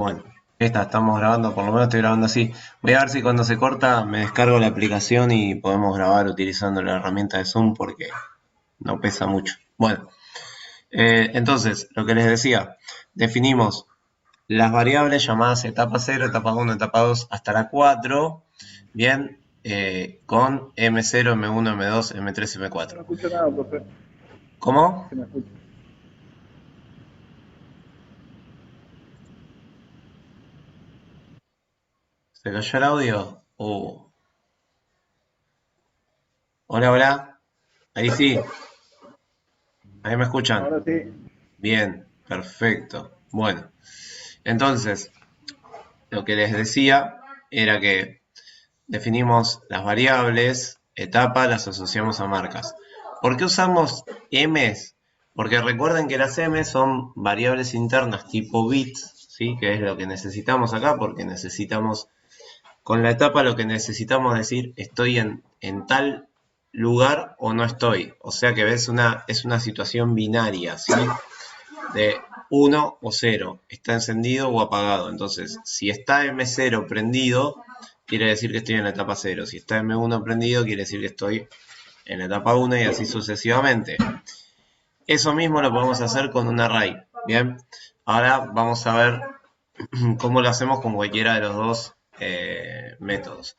Bueno, estamos grabando, por lo menos estoy grabando así. Voy a ver si cuando se corta me descargo la aplicación y podemos grabar utilizando la herramienta de Zoom porque no pesa mucho. Bueno, entonces, lo que les decía, definimos las variables llamadas etapa cero, etapa uno, etapa 2 hasta la 4, bien, con M0, M1, M2, M3, No M4. escucho nada, profe. ¿Cómo? Se me escucha. ¿Se cayó el audio? Hola, hola. Ahí sí, ahí me escuchan. Ahora sí. Bien, perfecto. Bueno, entonces, lo que les decía era que definimos las variables, etapa, las asociamos a marcas. ¿Por qué usamos M's? Porque recuerden que las M son variables internas tipo bits, ¿sí? Que es lo que necesitamos acá, porque necesitamos, con la etapa lo que necesitamos decir, estoy en tal lugar o no estoy. O sea que es una situación binaria, ¿sí? De 1 o 0, está encendido o apagado. Entonces, si está M0 prendido, quiere decir que estoy en la etapa 0. Si está M1 prendido, quiere decir que estoy en la etapa 1 y así sucesivamente. Eso mismo lo podemos hacer con un array. Bien, ahora vamos a ver cómo lo hacemos con cualquiera de los dos métodos.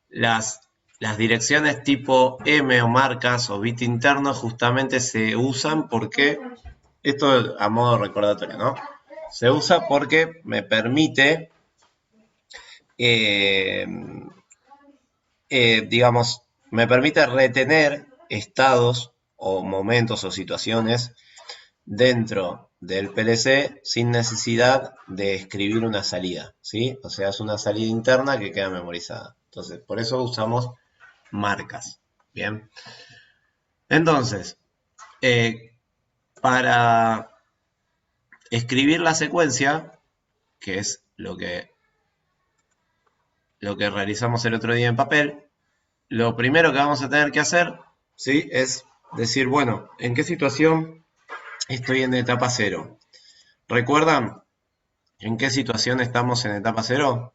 Las, las direcciones tipo M o marcas o bit interno justamente se usan porque esto a modo recordatorio, ¿no? Se usa porque me permite, eh, digamos, me permite retener estados o momentos o situaciones dentro del PLC sin necesidad de escribir una salida, ¿sí? O sea, es una salida interna que queda memorizada. Entonces, por eso usamos marcas, ¿bien? Entonces, para escribir la secuencia, que es lo que realizamos el otro día en papel, lo primero que vamos a tener que hacer, ¿sí? Es decir, bueno, ¿en qué situación estoy en etapa cero? ¿Recuerdan en qué situación estamos en etapa cero?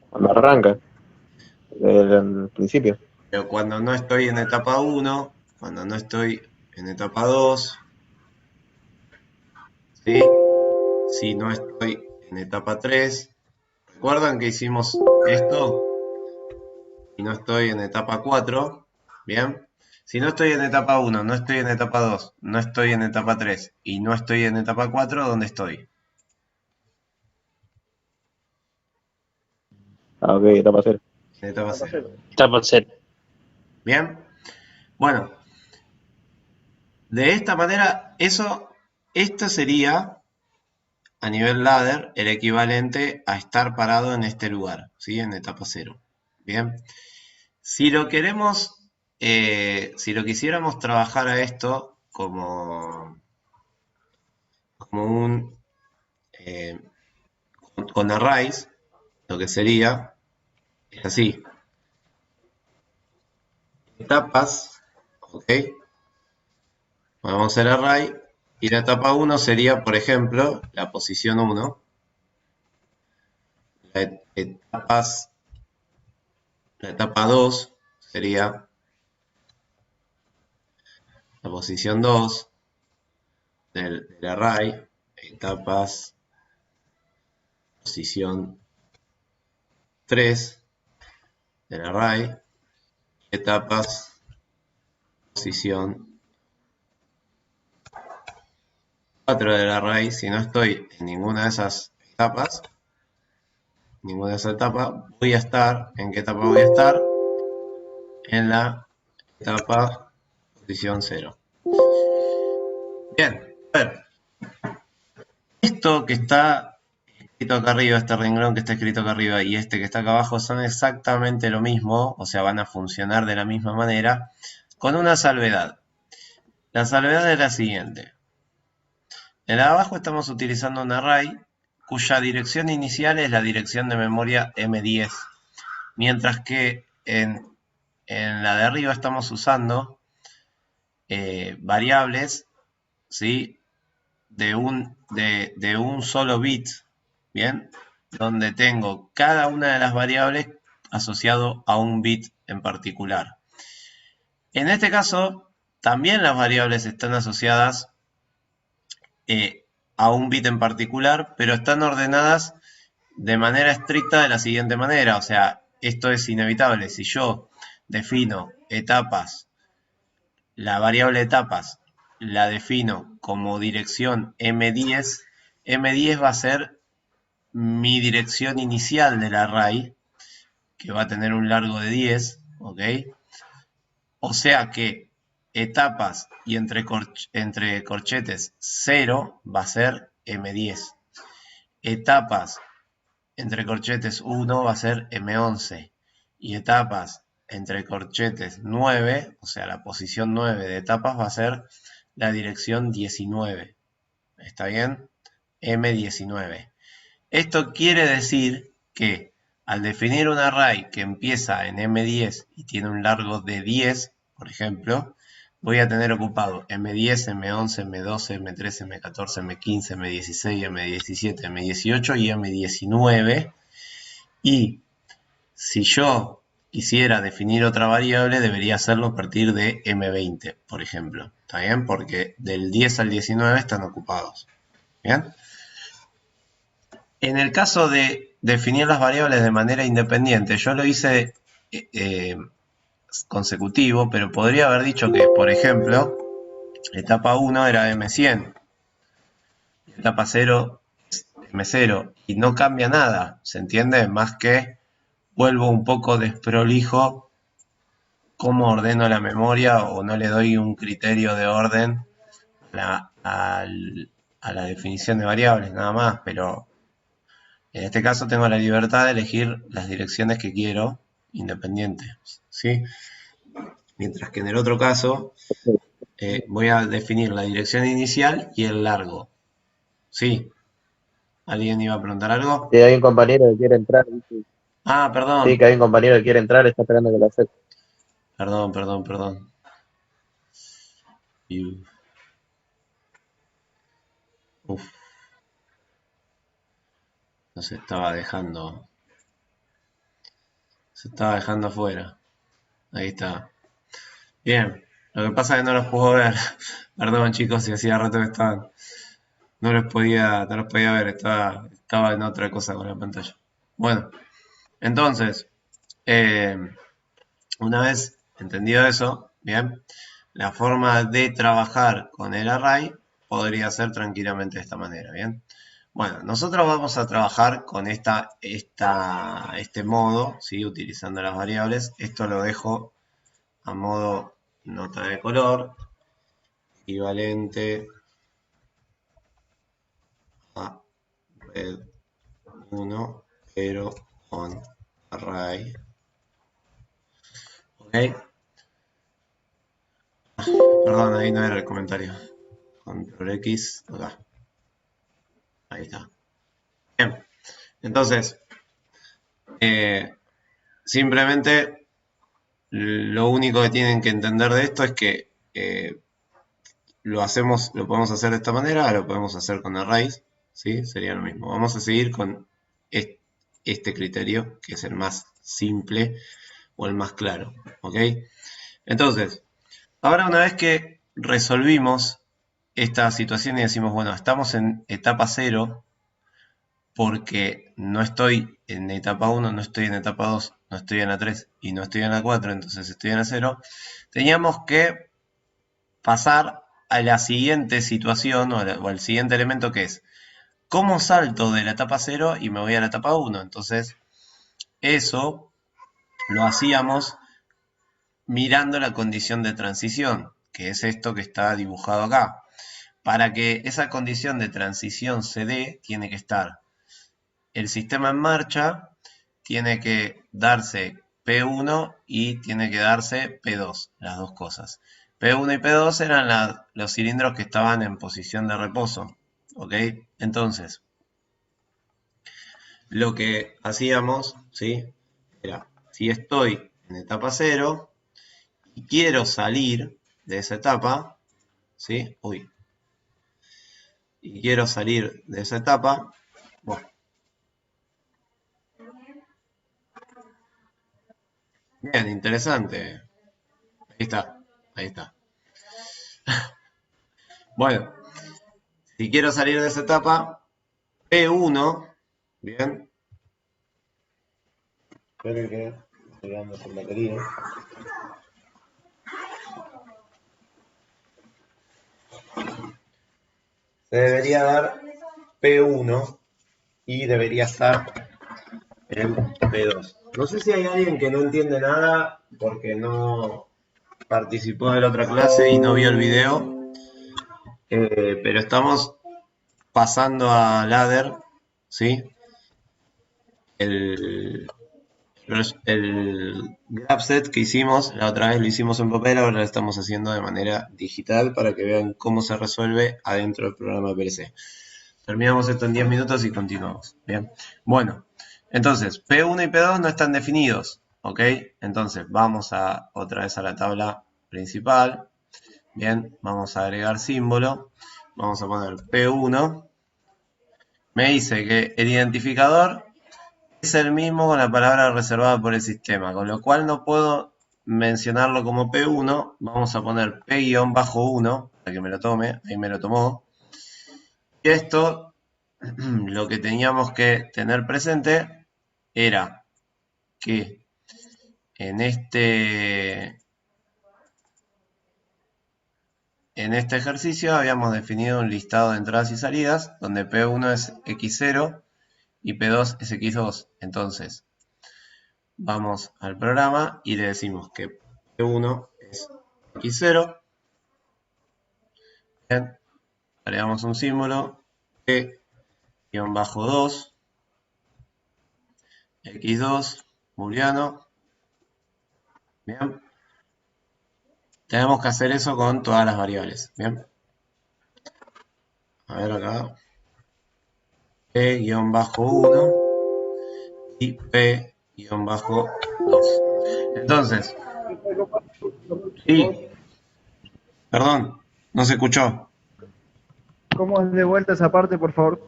Cuando arranca, desde el principio. Pero cuando no estoy en etapa uno, cuando no estoy en etapa 2, ¿sí? Si no estoy en etapa 3, ¿recuerdan que hicimos esto? Y no estoy en etapa 4, ¿bien? Si no estoy en etapa uno, no estoy en etapa 2, no estoy en etapa 3 y no estoy en etapa 4, ¿dónde estoy? Ah, ok, etapa cero. En etapa Etapa 0. cero. Etapa cero. ¿Bien? Bueno, de esta manera, esto sería a nivel ladder el equivalente a estar parado en este lugar, ¿sí? En etapa 0. Bien. Si lo queremos, si lo quisiéramos trabajar a esto como un eh, con arrays, lo que sería es así: etapas, ok, vamos a hacer array, y la etapa 1 sería, por ejemplo, la posición 1, etapas, la etapa 2 sería la posición 2 del array, etapas, posición 3 del array, etapas, posición 4 del array. Si no estoy en ninguna de esas etapas, voy a estar, ¿en qué etapa voy a estar? En la etapa posición 0. Bien, a ver, esto que está escrito acá arriba, este renglón que está escrito acá arriba y este que está acá abajo son exactamente lo mismo, o sea, van a funcionar de la misma manera, con una salvedad. La salvedad es la siguiente. En el abajo estamos utilizando un array cuya dirección inicial es la dirección de memoria M10, mientras que en la de arriba estamos usando variables, ¿sí? de un solo bit, ¿bien? Donde tengo cada una de las variables asociado a un bit en particular. En este caso, también las variables están asociadas a un bit en particular, pero están ordenadas de manera estricta de la siguiente manera. O sea, esto es inevitable. Si yo defino etapas, la variable etapas la defino como dirección M10, M10 va a ser mi dirección inicial del array, que va a tener un largo de 10, ¿ok? O sea que etapas y entre corchetes 0 va a ser M10. Etapas entre corchetes 1 va a ser M11. Y etapas entre corchetes 9, o sea, la posición 9 de etapas va a ser la dirección 19. ¿Está bien? M19. Esto quiere decir que al definir un array que empieza en M10 y tiene un largo de 10, por ejemplo, voy a tener ocupado M10, M11, M12, M13, M14, M15, M16, M17, M18 y M19. Y si yo quisiera definir otra variable, debería hacerlo a partir de M20, por ejemplo. ¿Está bien? Porque del 10 al 19 están ocupados. ¿Bien? En el caso de definir las variables de manera independiente, yo lo hice consecutivo, pero podría haber dicho que, por ejemplo, etapa 1 era M100, etapa 0 es M0, y no cambia nada, ¿se entiende? Más que vuelvo un poco desprolijo cómo ordeno la memoria o no le doy un criterio de orden a la definición de variables, nada más, pero en este caso tengo la libertad de elegir las direcciones que quiero independientes, ¿sí? Mientras que en el otro caso voy a definir la dirección inicial y el largo. ¿Sí? ¿Alguien iba a preguntar algo? Sí, hay un compañero que quiere entrar. Dice. Ah, Sí, perdón. que hay un compañero que quiere entrar, está esperando que lo acepte. Perdón. Uf, no se estaba dejando. Se estaba dejando afuera. Ahí está. Bien. Lo que pasa es que no los puedo ver. Perdón, chicos, si hacía rato que estaban. No los podía ver. Estaba en otra cosa con la pantalla. Bueno, entonces, eh, una vez entendido eso, bien, la forma de trabajar con el array podría ser tranquilamente de esta manera, bien. Bueno, nosotros vamos a trabajar con este modo, ¿sí? Utilizando las variables. Esto lo dejo a modo nota de color, equivalente a red 1, pero con array. ¿Ok? Perdón, ahí no era el comentario. Control X, acá. Ahí está. Bien. Entonces, simplemente lo único que tienen que entender de esto es que lo podemos hacer de esta manera, lo podemos hacer con arrays, ¿sí? Sería lo mismo. Vamos a seguir con este criterio, que es el más simple o el más claro, ¿ok? Entonces, ahora una vez que resolvimos esta situación y decimos, bueno, estamos en etapa 0, porque no estoy en etapa 1, no estoy en etapa 2, no estoy en la 3 y no estoy en la 4, entonces estoy en la 0, teníamos que pasar a la siguiente situación o al siguiente elemento, que es cómo salto de la etapa 0 y me voy a la etapa 1. Entonces, eso lo hacíamos mirando la condición de transición, que es esto que está dibujado acá. Para que esa condición de transición se dé, tiene que estar el sistema en marcha, tiene que darse P1 y tiene que darse P2, las dos cosas. P1 y P2 eran los cilindros que estaban en posición de reposo. ¿Ok? Entonces, lo que hacíamos, ¿sí? Era, si estoy en etapa 0 y quiero salir, de esa etapa, ¿sí? Uy. Y quiero salir de esa etapa, bueno. Bien, interesante. Ahí está, ahí está. Bueno, si quiero salir de esa etapa, P1, bien. Espero que estoy dando por batería. Se debería dar P1 y debería estar en P2. No sé si hay alguien que no entiende nada porque no participó de la otra clase y no vio el video, pero estamos pasando a ladder, ¿sí? El, el graph set que hicimos, la otra vez lo hicimos en papel, ahora lo estamos haciendo de manera digital para que vean cómo se resuelve adentro del programa PLC. Terminamos esto en 10 minutos y continuamos. Bien. Bueno, entonces, P1 y P2 no están definidos. ¿Ok? Entonces, vamos otra vez a la tabla principal. Bien, vamos a agregar símbolo. Vamos a poner P1. Me dice que el identificador es el mismo con la palabra reservada por el sistema, con lo cual no puedo mencionarlo como P1. Vamos a poner P-1 para que me lo tome. Ahí me lo tomó. Y esto, lo que teníamos que tener presente era que en este ejercicio habíamos definido un listado de entradas y salidas, donde P1 es X0 y P2 es X2. Entonces, vamos al programa y le decimos que P1 es X0. Bien, agregamos un símbolo, P-2, X2, booleano. Bien. Tenemos que hacer eso con todas las variables. Bien. A ver acá. P-1 y P-2. Entonces, sí, perdón, no se escuchó. ¿Cómo es de vuelta esa parte, por favor?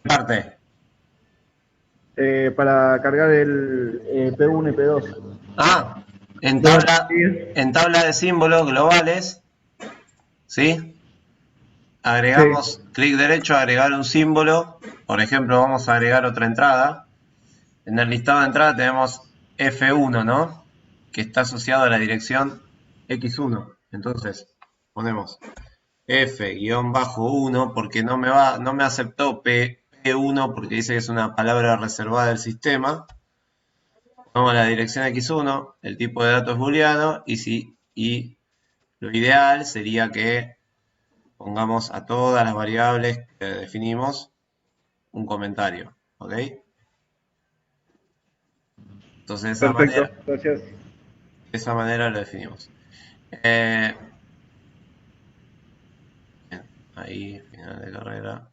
Parte. Para cargar el P1 y P2. Ah, en ¿Puedo tabla, repetir? en tabla de símbolos globales, ¿sí? Sí, Agregamos clic derecho, agregar un símbolo. Por ejemplo, vamos a agregar otra entrada. En el listado de entrada tenemos F1, ¿no? Que está asociado a la dirección X1. Entonces, ponemos F-1 porque no me aceptó P1 porque dice que es una palabra reservada del sistema. Vamos a la dirección X1, el tipo de datos es booleano y lo ideal sería que pongamos a todas las variables que definimos un comentario, ¿ok? Entonces perfecto, gracias. de esa manera lo definimos. Bien, ahí, final de carrera.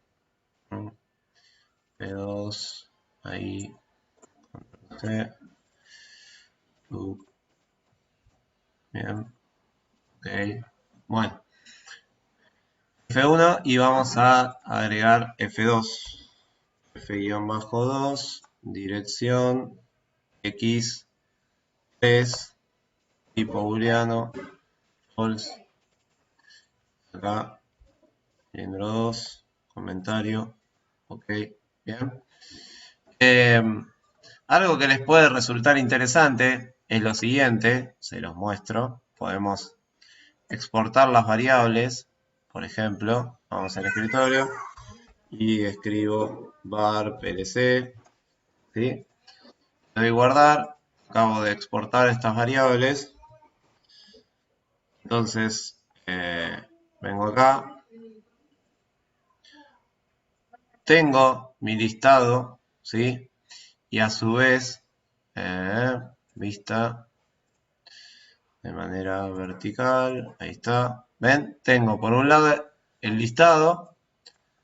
P2, ahí, C. Bien, ok. Bueno, F1 y vamos a agregar F2. F-2, dirección X3, tipo booleano, false. Acá, cilindro 2, comentario. Ok, bien. Algo que les puede resultar interesante es lo siguiente, se los muestro. Podemos exportar las variables, por ejemplo, vamos al escritorio y escribo var plc, ¿sí? Le doy guardar, acabo de exportar estas variables, entonces vengo acá, tengo mi listado, ¿sí? Y a su vez, vista de manera vertical, ahí está, ¿ven? Tengo por un lado el listado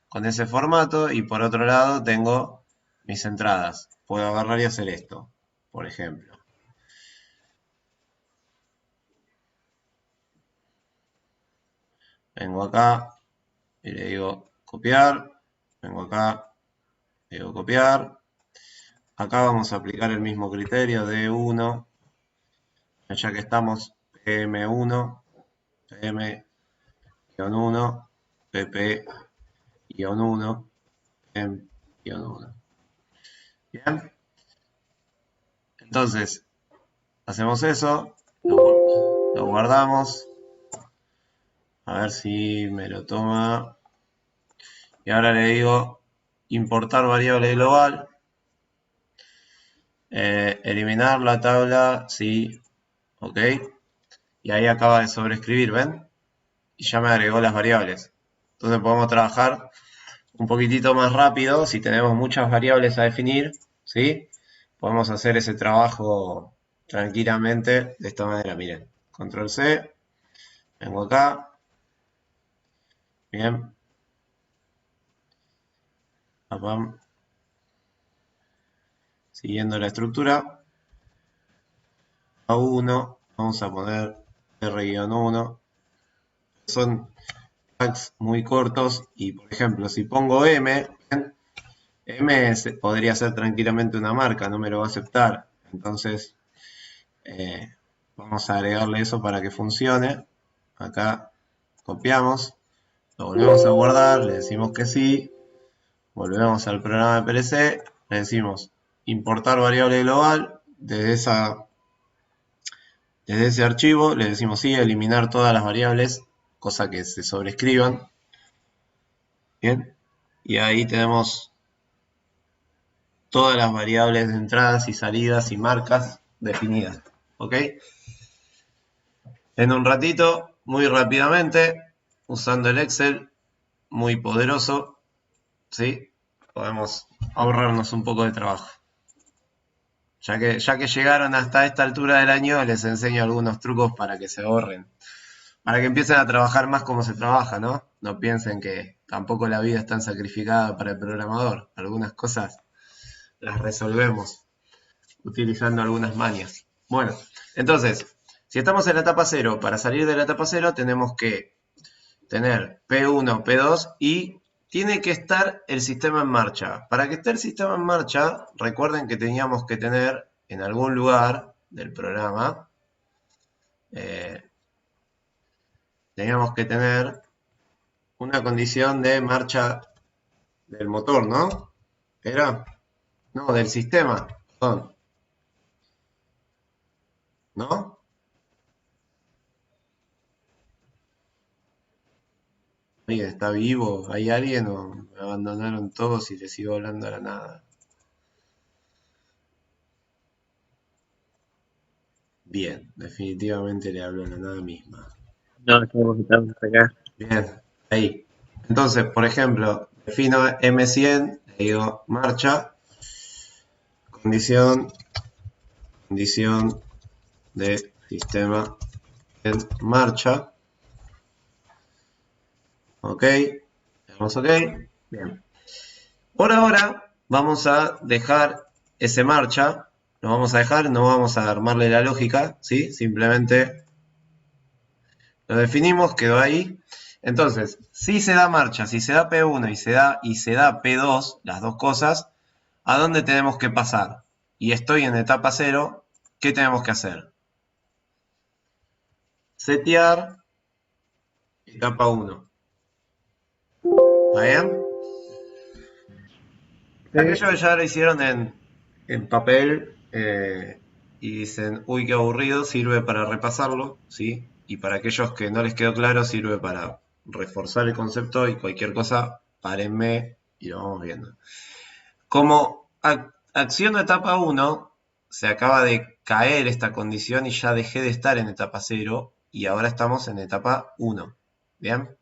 con ese formato y por otro lado tengo mis entradas. Puedo agarrar y hacer esto, por ejemplo. vengo acá y le digo copiar, vengo acá, le digo copiar. Acá vamos a aplicar el mismo criterio de 1, ya que estamos PM1, PM-1, PP-1, PM-1. Bien, entonces hacemos eso, lo guardamos, a ver si me lo toma. Y ahora le digo importar variable global, eliminar la tabla, sí, ok. Y ahí acaba de sobreescribir, ¿ven? Y ya me agregó las variables. Entonces podemos trabajar un poquitito más rápido si tenemos muchas variables a definir, ¿sí? Podemos hacer ese trabajo tranquilamente de esta manera, miren. Control C, vengo acá, bien. Papam. Siguiendo la estructura, A1, vamos a poner R-1, son tags muy cortos y por ejemplo si pongo M, ¿ven? M podría ser tranquilamente una marca, no me lo va a aceptar, entonces vamos a agregarle eso para que funcione. Acá copiamos, lo volvemos a guardar, le decimos que sí, volvemos al programa de PLC, le decimos importar variable global, desde ese archivo le decimos sí, eliminar todas las variables, cosa que se sobrescriban. Bien, y ahí tenemos todas las variables de entradas y salidas y marcas definidas. ¿Ok? En un ratito, muy rápidamente, usando el Excel, muy poderoso, ¿sí? Podemos ahorrarnos un poco de trabajo. Ya que llegaron hasta esta altura del año, les enseño algunos trucos para que se ahorren. Para que empiecen a trabajar más como se trabaja, ¿no? No piensen que tampoco la vida es tan sacrificada para el programador. Algunas cosas las resolvemos utilizando algunas mañas. Bueno, entonces, si estamos en la etapa 0, para salir de la etapa 0 tenemos que tener P1, P2 y tiene que estar el sistema en marcha. Para que esté el sistema en marcha, recuerden que teníamos que tener en algún lugar del programa, teníamos que tener una condición de marcha del motor, ¿no? ¿Era? No, del sistema, perdón. ¿No? ¿Alguien está vivo? ¿Hay alguien o me abandonaron todos y les sigo hablando a la nada? Bien, definitivamente le hablo a la nada misma. No, estamos acá. Bien, ahí. Entonces, por ejemplo, defino M100, le digo marcha, condición de sistema en marcha. Ok, le damos ok. Bien. Por ahora vamos a dejar ese marcha, lo vamos a dejar, no vamos a armarle la lógica, ¿sí? Simplemente lo definimos, quedó ahí. Entonces, si se da marcha, si se da P1 y se da P2, las dos cosas, ¿a dónde tenemos que pasar? Y estoy en etapa 0, ¿qué tenemos que hacer? Setear etapa 1. ¿Está bien? Aquellos que ya lo hicieron en papel y dicen, uy, qué aburrido, sirve para repasarlo, ¿sí? Y para aquellos que no les quedó claro, sirve para reforzar el concepto y cualquier cosa, párenme y lo vamos viendo. Como acción de etapa 1, se acaba de caer esta condición y ya dejé de estar en etapa 0 y ahora estamos en etapa 1. ¿Bien?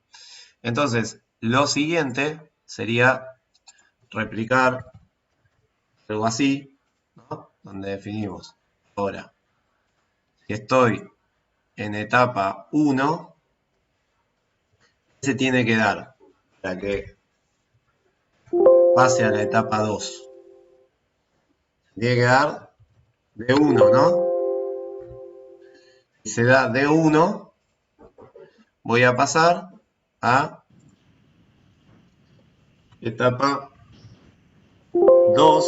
Entonces, lo siguiente sería replicar algo así, ¿no? Donde definimos ahora, si estoy en etapa 1, ¿qué se tiene que dar para que pase a la etapa 2? Se tiene que dar de 1, ¿no? Si se da de 1, voy a pasar a etapa 2,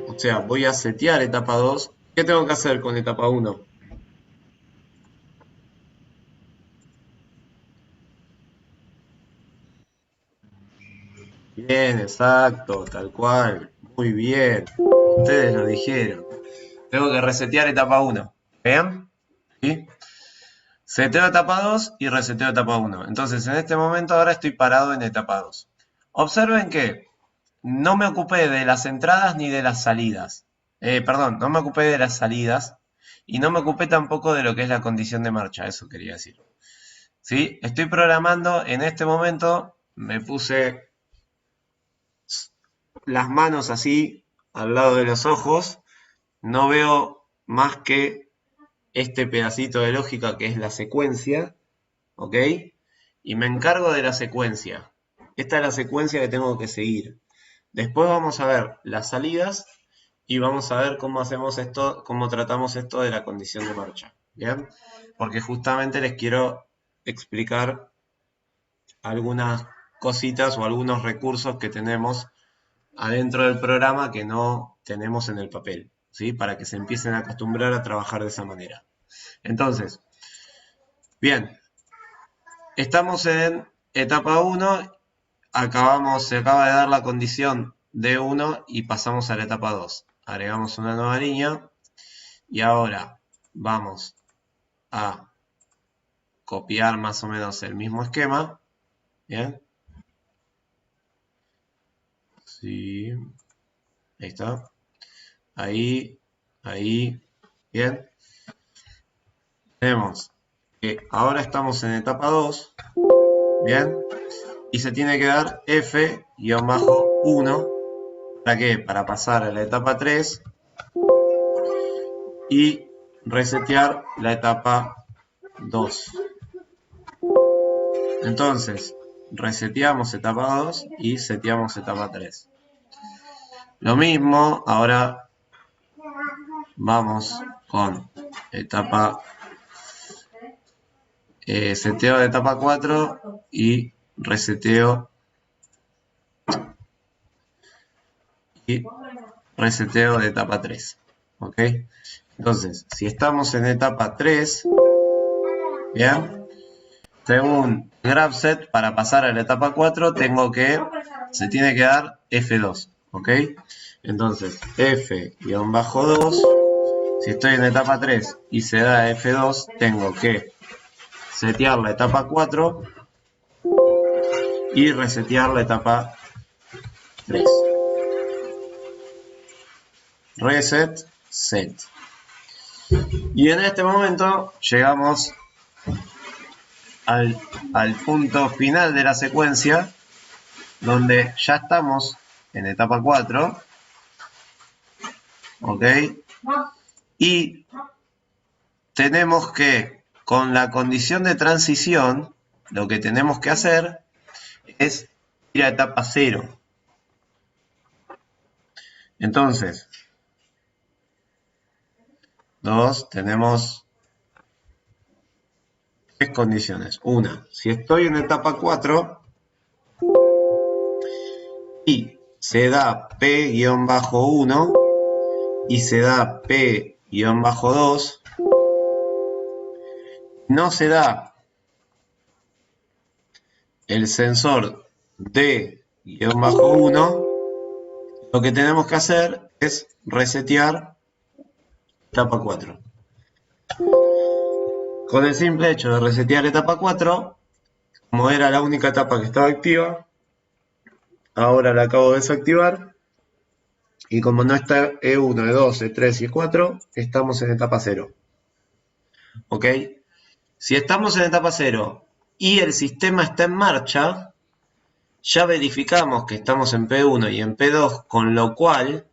o sea, voy a setear etapa 2. ¿Qué tengo que hacer con etapa 1? Bien, exacto, tal cual. Muy bien. Ustedes lo dijeron. Tengo que resetear etapa 1. ¿Bien? ¿Sí? Seteo etapa 2 y reseteo etapa 1. Entonces, en este momento ahora estoy parado en etapa 2. Observen que no me ocupé de las entradas ni de las salidas. Perdón, no me ocupé de las salidas y no me ocupé tampoco de lo que es la condición de marcha. Eso quería decir. ¿Sí? Estoy programando en este momento. Me puse las manos así al lado de los ojos. No veo más que este pedacito de lógica que es la secuencia. ¿Ok? Y me encargo de la secuencia. Esta es la secuencia que tengo que seguir. Después vamos a ver las salidas y vamos a ver cómo hacemos esto, cómo tratamos esto de la condición de marcha. ¿Bien? Porque justamente les quiero explicar algunas cositas o algunos recursos que tenemos adentro del programa que no tenemos en el papel, ¿sí? Para que se empiecen a acostumbrar a trabajar de esa manera. Entonces, bien, estamos en etapa 1, se acaba de dar la condición de 1 y pasamos a la etapa 2. Agregamos una nueva línea y ahora vamos a copiar más o menos el mismo esquema. Bien. Sí. Ahí está. Ahí. Bien. Tenemos que ahora estamos en etapa 2. Bien. Y se tiene que dar F-1. ¿Para qué? Para pasar a la etapa 3 y resetear la etapa 2. Entonces, reseteamos etapa 2 y seteamos etapa 3. Lo mismo, ahora vamos con etapa seteo de etapa 4 y reseteo de etapa 3. ¿Ok? Entonces, si estamos en etapa 3, ¿bien? Según GraphSet, para pasar a la etapa 4, se tiene que dar F2, ¿ok? Entonces, F-2, si estoy en etapa 3 y se da F2, tengo que setear la etapa 4 y resetear la etapa 3. Reset, set. Y en este momento llegamos al punto final de la secuencia, donde ya estamos en etapa 4, ¿ok? Y tenemos que, con la condición de transición, lo que tenemos que hacer es ir a etapa 0. Entonces, tenemos 3 condiciones. Una, si estoy en etapa 4 y se da P-1 y se da P-2, no se da el sensor D-1, lo que tenemos que hacer es resetear etapa 4. Con el simple hecho de resetear etapa 4, como era la única etapa que estaba activa, ahora la acabo de desactivar. Y como no está E1, E2, E3 y E4, estamos en etapa 0. ¿Ok? Si estamos en etapa 0 y el sistema está en marcha, ya verificamos que estamos en P1 y en P2, con lo cual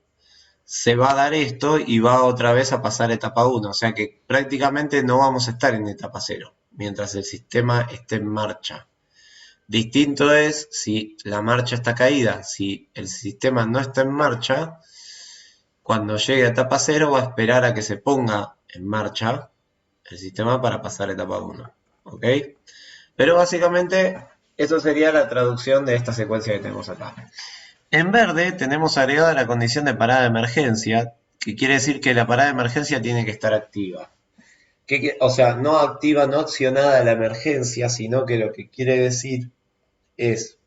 se va a dar esto y va otra vez a pasar a etapa 1. O sea que prácticamente no vamos a estar en etapa 0 mientras el sistema esté en marcha. Distinto es si la marcha está caída. Si el sistema no está en marcha, cuando llegue a etapa 0 va a esperar a que se ponga en marcha el sistema para pasar a etapa 1. ¿Ok? Pero básicamente Eso sería la traducción de esta secuencia que tenemos acá. En verde tenemos agregada la condición de parada de emergencia, que quiere decir que la parada de emergencia tiene que estar activa. O sea, no activa, no accionada la emergencia, sino que lo que quiere decir es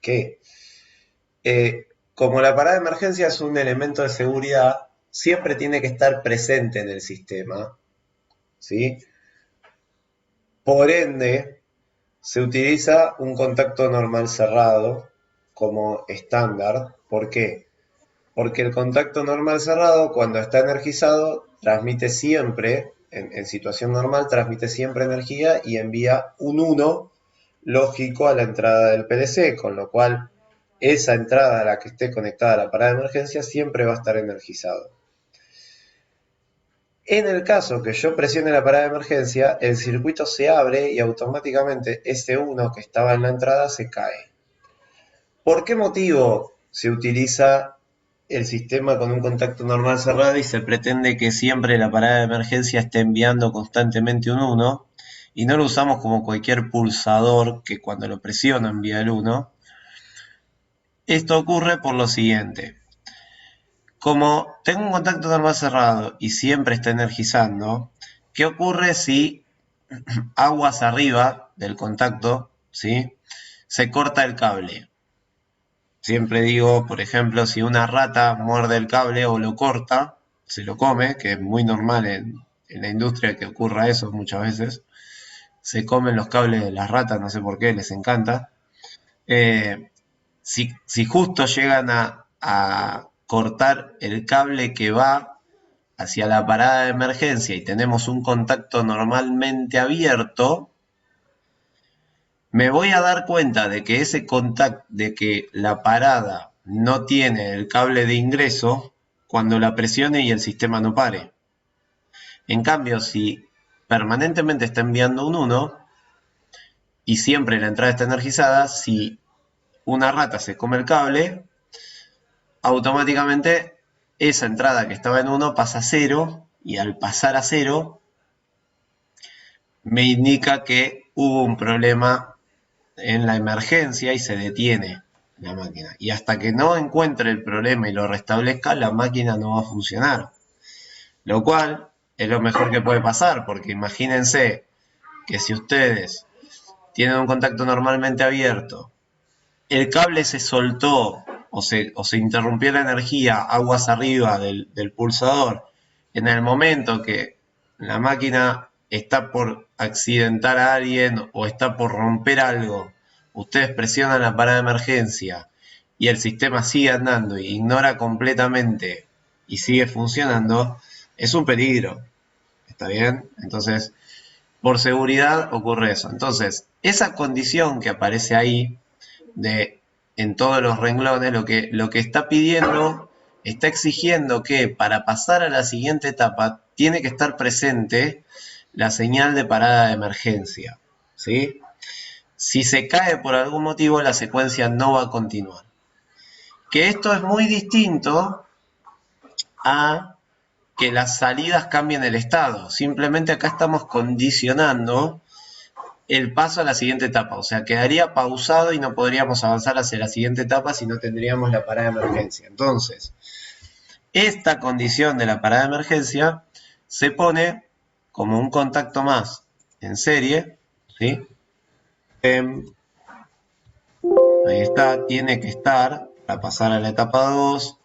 que como la parada de emergencia es un elemento de seguridad, siempre tiene que estar presente en el sistema, ¿sí? Por ende, se utiliza un contacto normal cerrado como estándar. ¿Por qué? Porque el contacto normal cerrado, cuando está energizado, transmite siempre, en situación normal, transmite siempre energía y envía un 1 lógico a la entrada del PLC, con lo cual esa entrada a la que esté conectada a la parada de emergencia siempre va a estar energizado. En el caso que yo presione la parada de emergencia, el circuito se abre y automáticamente ese 1 que estaba en la entrada se cae. ¿Por qué motivo se utiliza el sistema con un contacto normal cerrado y se pretende que siempre la parada de emergencia esté enviando constantemente un 1 y no lo usamos como cualquier pulsador que cuando lo presiono envía el 1? Esto ocurre por lo siguiente. Como tengo un contacto normal cerrado y siempre está energizando, ¿qué ocurre si aguas arriba del contacto, ¿sí?, se corta el cable? Siempre digo, por ejemplo, si una rata muerde el cable o lo corta, se lo come, que es muy normal en la industria que ocurra eso muchas veces. Se comen los cables de las ratas, no sé por qué, les encanta. Si justo llegan a cortar el cable que va hacia la parada de emergencia y tenemos un contacto normalmente abierto, me voy a dar cuenta de que ese contacto, de que la parada no tiene el cable de ingreso cuando la presione y el sistema no pare. En cambio, si permanentemente está enviando un 1 y siempre la entrada está energizada, si una rata se come el cable, automáticamente esa entrada que estaba en 1 pasa a 0 y al pasar a 0 me indica que hubo un problema en la emergencia y se detiene la máquina. Y hasta que no encuentre el problema y lo restablezca, la máquina no va a funcionar. Lo cual es lo mejor que puede pasar, porque imagínense que si ustedes tienen un contacto normalmente abierto, el cable se soltó o se interrumpió la energía aguas arriba del pulsador, en el momento que la máquina está por accidentar a alguien o está por romper algo, ustedes presionan la parada de emergencia y el sistema sigue andando e ignora completamente y sigue funcionando, es un peligro. ¿Está bien? Entonces, por seguridad ocurre eso. Entonces, esa condición que aparece ahí de en todos los renglones, lo que está pidiendo, está exigiendo que para pasar a la siguiente etapa tiene que estar presente la señal de parada de emergencia, ¿sí? Si se cae por algún motivo, la secuencia no va a continuar. Que esto es muy distinto a que las salidas cambien el estado. Simplemente acá estamos condicionando el paso a la siguiente etapa, o sea, quedaría pausado y no podríamos avanzar hacia la siguiente etapa si no tendríamos la parada de emergencia. Entonces, esta condición de la parada de emergencia se pone como un contacto más en serie, ¿sí? Ahí está, tiene que estar para pasar a la etapa 2,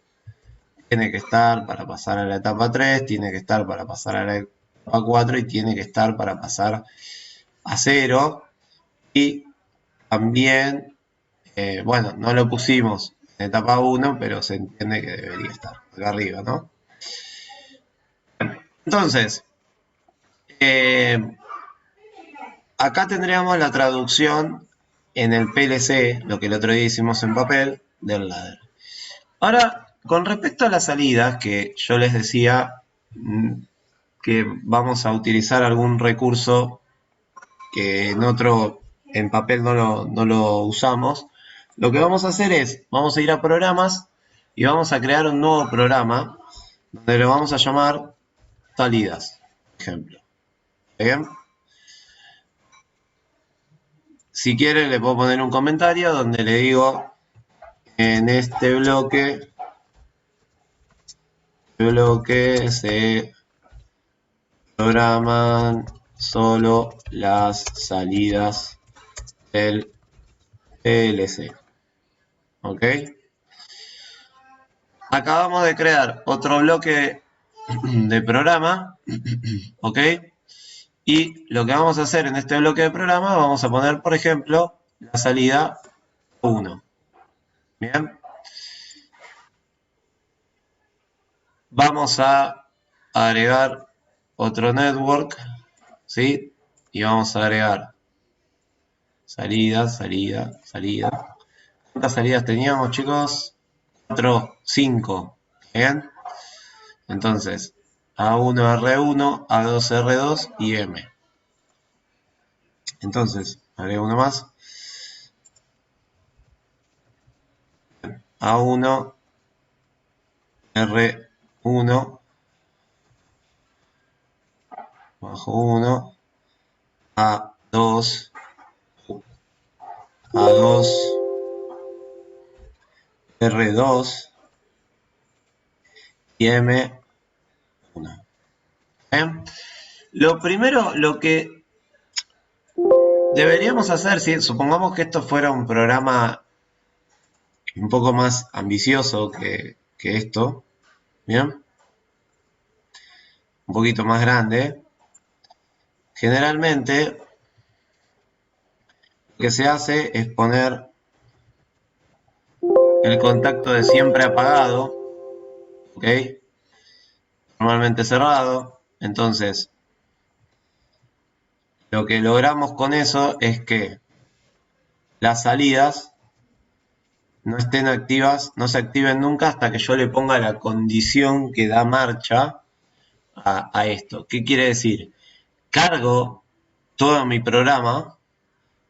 tiene que estar para pasar a la etapa 3, tiene que estar para pasar a la etapa 4 y tiene que estar para pasar a 0. Y también, bueno, no lo pusimos en etapa 1, pero se entiende que debería estar acá arriba, ¿no? Entonces, acá tendríamos la traducción en el PLC, lo que el otro día hicimos en papel, del ladder. Ahora, con respecto a las salidas, que yo les decía que vamos a utilizar algún recurso que en papel no lo usamos, lo que vamos a hacer es, vamos a ir a programas y vamos a crear un nuevo programa donde lo vamos a llamar salidas, por ejemplo. ¿Bien? si quiere le puedo poner un comentario donde le digo, en este bloque se programan solo las salidas del PLC. ¿Ok? Acabamos de crear otro bloque de programa. ¿Ok? Y lo que vamos a hacer en este bloque de programa, vamos a poner, por ejemplo, la salida 1. Bien. Vamos a agregar otro network, ¿sí? Y vamos a agregar salida, salida, salida. ¿Cuántas salidas teníamos, chicos? 4, 5. ¿Bien? Entonces, A1, R1, A2, R2 y M. Entonces, agrego uno más. A1, R1, bajo 1, A2, A2, R2 y M1. ¿Bien? Lo primero, lo que deberíamos hacer, si supongamos que esto fuera un programa un poco más ambicioso que esto, ¿bien? Un poquito más grande. Generalmente, lo que se hace es poner el contacto de siempre apagado, ¿ok? Normalmente cerrado. Entonces, lo que logramos con eso es que las salidas no estén activas, no se activen nunca hasta que yo le ponga la condición que da marcha a esto. ¿Qué quiere decir? Cargo todo mi programa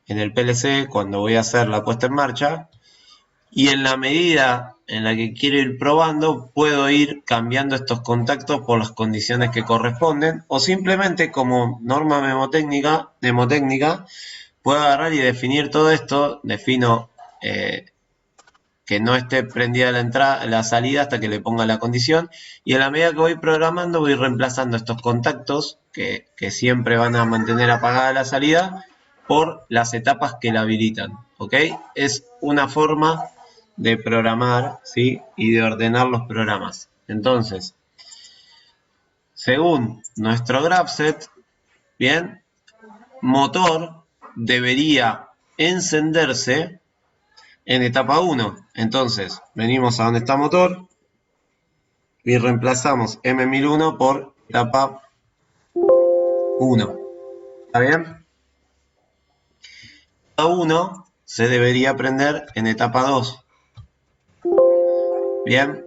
en el PLC cuando voy a hacer la puesta en marcha y en la medida en la que quiero ir probando puedo ir cambiando estos contactos por las condiciones que corresponden o simplemente como norma mnemotécnica puedo agarrar y definir todo esto, defino que no esté prendida la salida hasta que le ponga la condición y a la medida que voy programando voy reemplazando estos contactos que siempre van a mantener apagada la salida por las etapas que la habilitan, ¿ok? Es una forma de programar, ¿sí? Y de ordenar los programas. Entonces, según nuestro graph-set, bien, motor debería encenderse en etapa 1. Entonces, venimos a donde está motor y reemplazamos M1001 por etapa 1. ¿Está bien? Etapa 1 se debería prender en etapa 2. Bien.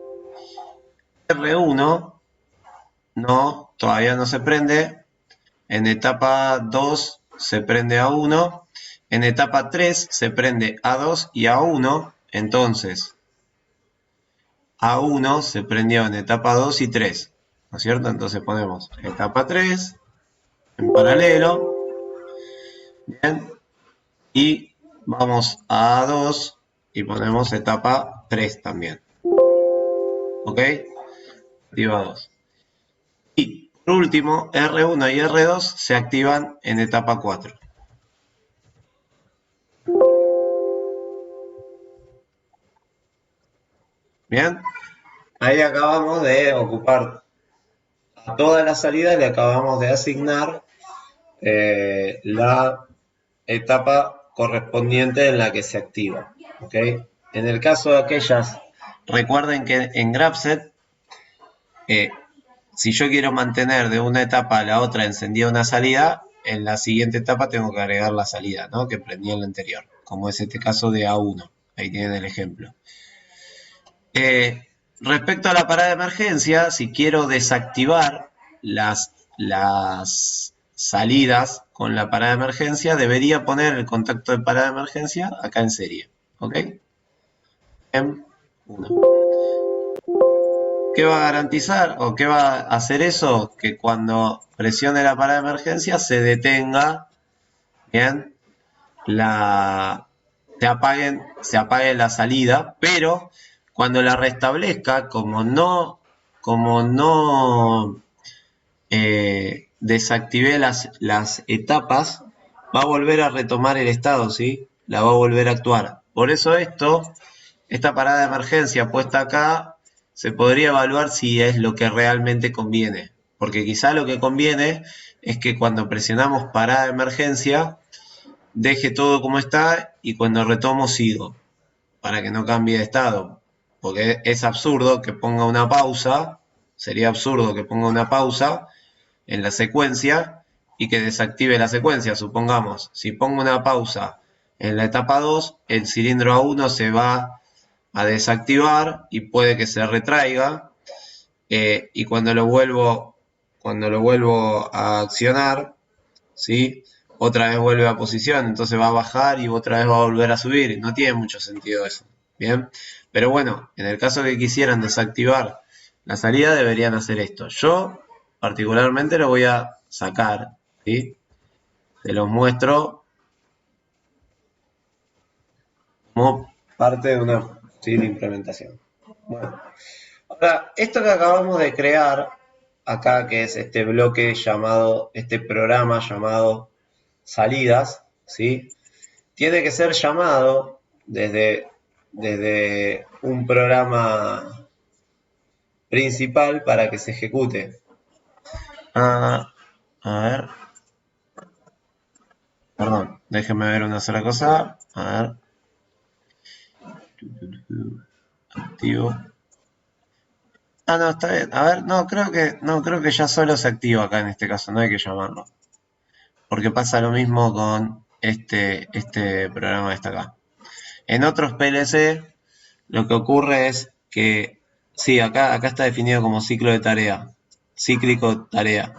R1 no, todavía no se prende. En etapa 2 se prende A1. En etapa 3 se prende A2 y A1. Entonces, A1 se prendió en etapa 2 y 3. ¿No es cierto? Entonces ponemos etapa 3 en paralelo. Bien. Y vamos a A2 y ponemos etapa 3 también. ¿Ok? Activa 2. Y por último, R1 y R2 se activan en etapa 4. Bien. Ahí acabamos de ocupar a toda la salida, le acabamos de asignar la etapa correspondiente en la que se activa. ¿Okay? En el caso de aquellas, recuerden que en GraphSet, si yo quiero mantener de una etapa a la otra encendida una salida, en la siguiente etapa tengo que agregar la salida, ¿no? Que prendí en la anterior, como es este caso de A1. Ahí tienen el ejemplo. Respecto a la parada de emergencia, si quiero desactivar las salidas con la parada de emergencia, debería poner el contacto de parada de emergencia acá en serie. ¿Ok? M1. ¿Qué va a garantizar o qué va a hacer eso? Que cuando presione la parada de emergencia se detenga, ¿bien? se apague la salida, pero cuando la restablezca, como no desactivé las etapas, va a volver a retomar el estado, ¿sí? La va a volver a actuar. Por eso esta parada de emergencia puesta acá, se podría evaluar si es lo que realmente conviene. Porque quizá lo que conviene es que cuando presionamos parada de emergencia, deje todo como está y cuando retomo sigo, para que no cambie de estado. Porque es absurdo que ponga una pausa, sería absurdo que ponga una pausa en la secuencia y que desactive la secuencia. Supongamos, si pongo una pausa en la etapa 2, el cilindro A1 se va a desactivar y puede que se retraiga, y cuando lo vuelvo a accionar, ¿sí? Otra vez vuelve a posición, entonces va a bajar y otra vez va a volver a subir. No tiene mucho sentido eso, ¿bien? Pero bueno, en el caso que quisieran desactivar la salida, deberían hacer esto. Yo particularmente lo voy a sacar, ¿sí? Se los muestro como parte de una posible implementación. Bueno, ahora, esto que acabamos de crear acá, que es este bloque llamado, este programa llamado salidas, ¿sí? Tiene que ser llamado desde un programa principal para que se ejecute. A ver, perdón, déjenme ver una sola cosa. A ver, activo. No, está bien. A ver, creo que ya solo se activa acá en este caso, no hay que llamarlo. Porque pasa lo mismo con este programa que está acá. En otros PLC lo que ocurre es que, sí, acá está definido como ciclo de tarea, cíclico tarea.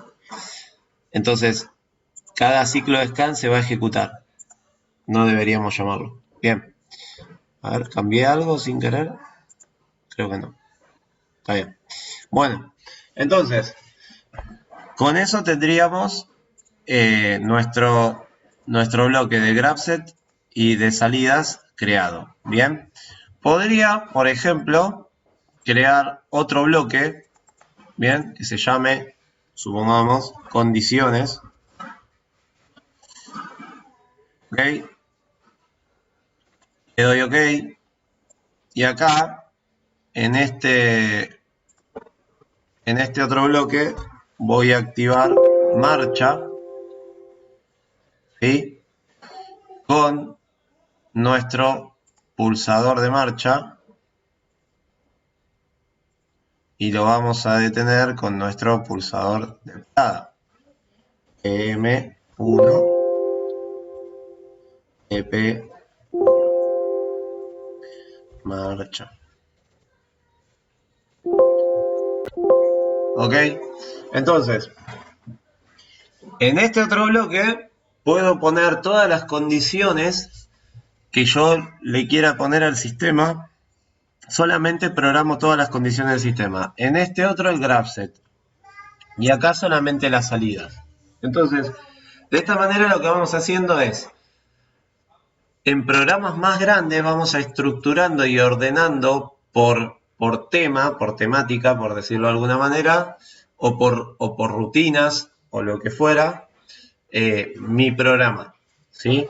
Entonces, cada ciclo de scan se va a ejecutar. No deberíamos llamarlo. Bien. A ver, ¿cambié algo sin querer? Creo que no. Está bien. Bueno, entonces, con eso tendríamos nuestro bloque de grabset y de salidas creado. Bien. Podría, por ejemplo, crear otro bloque, bien, que se llame, supongamos, condiciones. Ok. Le doy OK. Y acá, en este otro bloque, voy a activar marcha, ¿sí? Con nuestro pulsador de marcha. Y lo vamos a detener con nuestro pulsador de parada. M1, EP, marcha. ¿Ok? Entonces, en este otro bloque puedo poner todas las condiciones que yo le quiera poner al sistema. Solamente programo todas las condiciones del sistema. En este otro el grabset. Y acá solamente las salidas. Entonces, de esta manera lo que vamos haciendo es, en programas más grandes vamos a estructurando y ordenando por tema, por temática, por decirlo de alguna manera, o por rutinas, o lo que fuera, mi programa, ¿sí?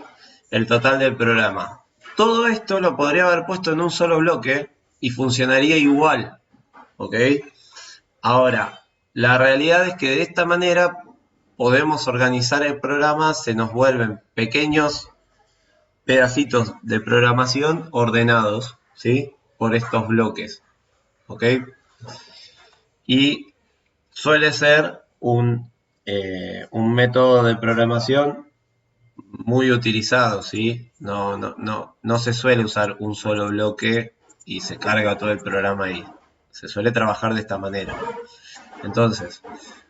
El total del programa. Todo esto lo podría haber puesto en un solo bloque y funcionaría igual, ¿ok? Ahora, la realidad es que de esta manera podemos organizar el programa, se nos vuelven pequeños pedacitos de programación ordenados, ¿sí? Por estos bloques, ¿ok? Y suele ser un método de programación muy utilizado, ¿sí? No se suele usar un solo bloque y se carga todo el programa ahí. Se suele trabajar de esta manera. Entonces,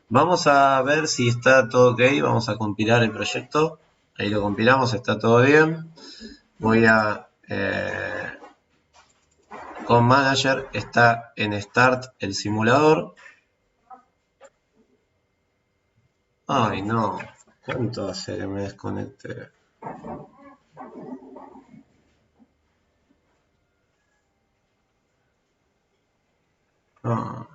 vamos a ver si está todo ok. Vamos a compilar el proyecto. Ahí lo compilamos, está todo bien. Voy a... con Manager está en Start el simulador. Ay, no. ¿Cuánto hace que me desconecte? Ah.